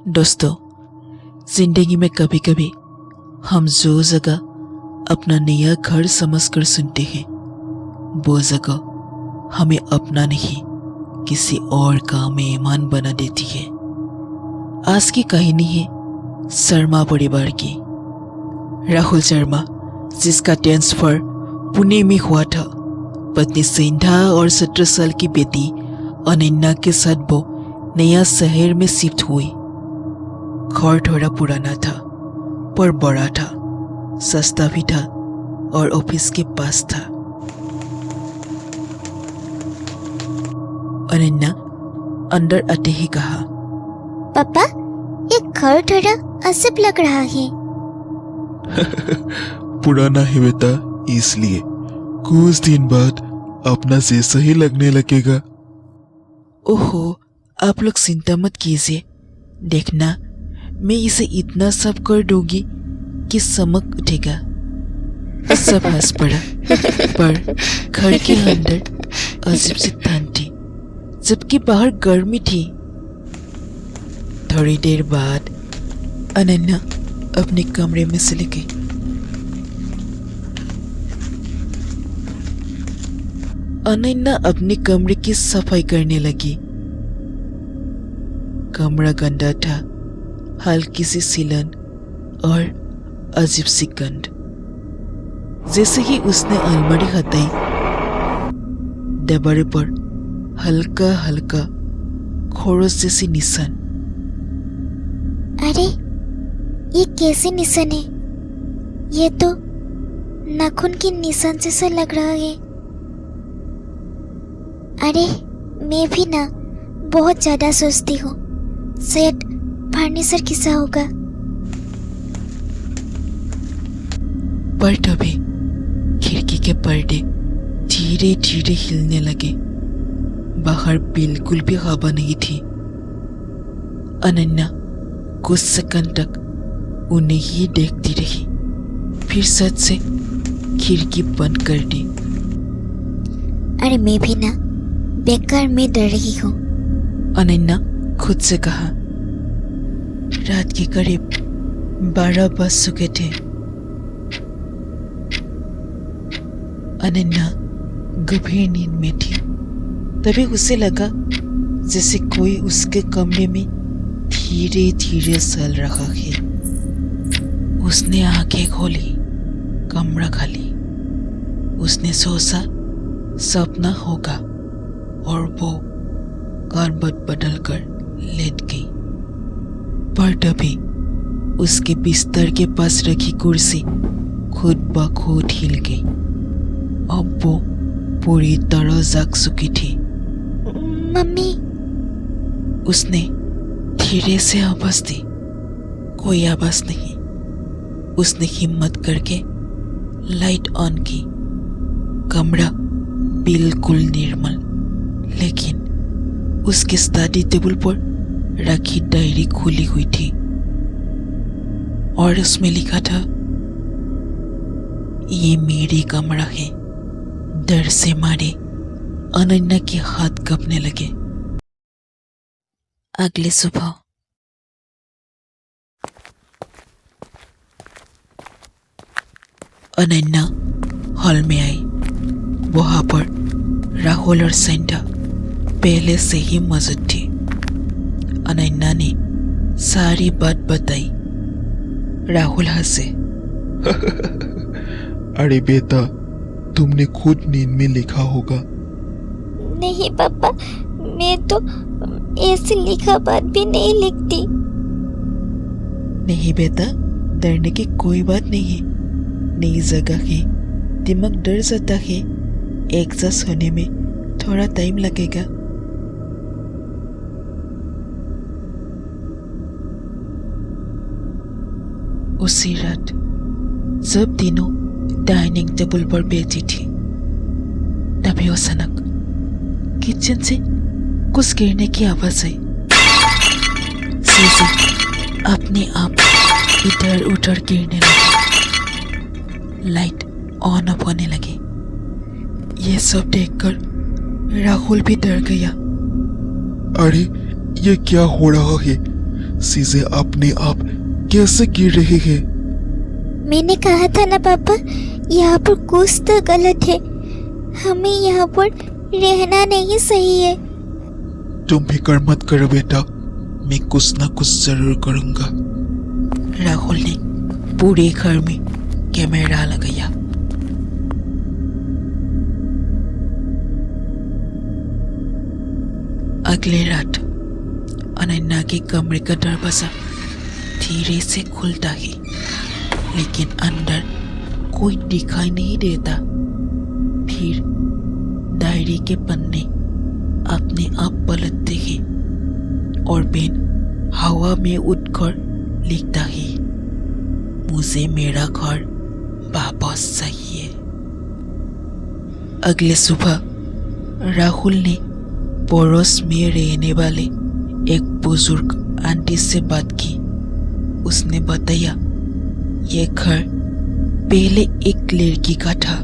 दोस्तों, जिंदगी में कभी कभी हम जो जगह अपना नया घर समझकर सुनते हैं वो जगह हमें अपना नहीं किसी और का मेहमान बना देती है। आज की कहानी है शर्मा परिवार की। राहुल शर्मा, जिसका ट्रांसफर पुणे में हुआ था, पत्नी सिंधा और 17 साल की बेटी अनन्या के साथ वो नया शहर में शिफ्ट हुई। घर थोड़ा पुराना था पर बड़ा था, सस्ता भी था और ऑफिस के पास था। अनन्या अंदर आते ही कहा, पापा, ये घर थोड़ा अजीब लग रहा है। पुराना है बेटा, इसलिए कुछ दिन बाद अपना जैसा ही लगने लगेगा। ओहो, आप लोग चिंता मत कीजिए, देखना मैं इसे इतना सब कर दूंगी कि चमक उठेगा। सब हंस पड़ा, पर घर के अंदर अजीब सी ठंड थी, जबकि बाहर गर्मी थी। थोड़ी देर बाद अनन्या अपने कमरे में चली गई। अनन्या अपने कमरे की सफाई करने लगी। कमरा गंदा था, हल्की सी सिलन और अजीब सी गंध। जैसे ही उसने अलमारी हटाई, दीवार पर हल्का हल्का खरोच जैसी निशान। अरे, ये कैसे निशान है? ये तो नाखून की निशान जैसा लग रहा है। अरे, मैं भी ना बहुत ज्यादा सोचती हूँ, शायद फर्नीचर किसा होगा। पर तभी खिड़की के पर्दे धीरे धीरे हिलने लगे। बाहर बिल्कुल भी हवा नहीं थी। अनन्या कुछ सेकंड तक उन्हें ही देखती रही, फिर सच से खिड़की बंद कर दी। अरे, मैं भी ना बेकार में डर रही हूँ। अनन्या खुद से कहा। रात के करीब 12 बज चुके थे। अनन्या गंभीर नींद में थी। तभी उसे लगा जैसे कोई उसके कमरे में धीरे धीरे चल रहा है। उसने आंखें खोली, कमरा खाली। उसने सोचा सपना होगा और वो करवट बदल कर लेट गई। पर तभी उसके बिस्तर के पास रखी कुर्सी खुद ब खुद हिल गई। अब वो पूरी तरह जाग चुकी थी। मम्मी, उसने धीरे से आवाज दी। कोई आवाज नहीं। उसने हिम्मत करके लाइट ऑन की। कमरा बिल्कुल निर्मल, लेकिन उसके स्टडी टेबल पर रखी डायरी खुली हुई थी और उसमें लिखा था, ये मेरी कमरा है। डर से मारे अनन्या के हाथ कांपने लगे। अगली सुबह अनन्या हॉल में आई। वहां पर राहुल और सेंटा पहले से ही मौजूद थी। अनन्या ने सारी बात बताई। राहुल हंसे। अरे बेटा, तुमने खुद नींद में लिखा होगा। नहीं पापा, मैं तो ऐसे लिखा बात भी नहीं लिखती। नहीं बेटा, डरने की कोई बात नहीं है। नई जगह है, दिमाग डर जाता है। एडजस्ट होने में थोड़ा टाइम लगेगा। उसी रात जब तीनों डाइनिंग टेबल पर बैठी थी, तभी अचानक किचन से कुछ गिरने की आवाज आई। चीजें अपने आप इधर उधर गिरने लगी। लाइट ऑन ऑफ होने लगी। ये सब देखकर राहुल भी डर गया। अरे, ये क्या हो रहा है? चीजें अपने आप कैसे गिर रही है? मैंने कहा था ना पापा, यहाँ पर कुछ तो गलत है। हमें यहाँ पर रहना नहीं सही है। तुम फिक्र मत करो बेटा, मैं कुछ ना कुछ जरूर करूंगा। राहुल ने पूरे घर में कैमरा लगाया। अगले रात अनन्या के कमरे का दरवाजा धीरे से खुलता है, लेकिन अंदर कोई दिखाई नहीं देता। फिर डायरी के पन्ने अपने आप पलटते हैं और पेन हवा में उड़कर लिखता है, मुझे मेरा घर वापस चाहिए। अगले सुबह राहुल ने पड़ोस में रहने वाले एक बुजुर्ग आंटी से बात की। उसने बताया ये घर पहले एक लड़की का था,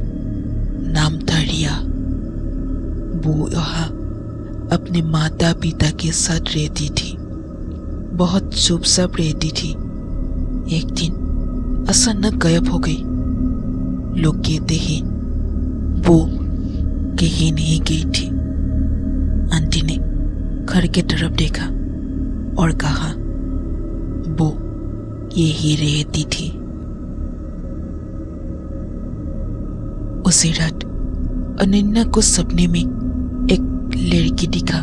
नाम था रिया। वो यहाँ अपने माता पिता के साथ रहती थी, बहुत चुपचाप रहती थी। एक दिन अचानक गायब हो गई। लोग कहते हैं वो कहीं नहीं गई थी। आंटी ने घर की तरफ देखा और कहा वो यही रहती थी। उसी रात अनन्या को सपने में एक लड़की दिखा,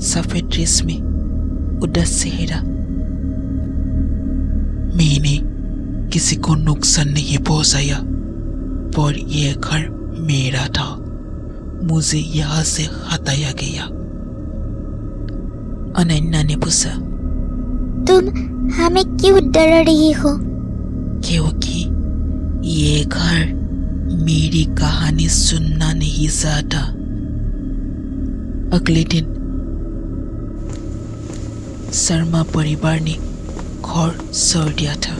सफेद ड्रेस में, उदास चेहरा। मैंने किसी को नुकसान नहीं पहुंचाया, पर यह घर मेरा था, मुझे यहाँ से हटाया गया। अनन्या ने पूछा, तुम हमें क्यों डरा रही हो? क्योंकि ये घर मेरी कहानी सुनना नहीं चाहता। अगले दिन शर्मा परिवार ने घर छोड़ दिया था।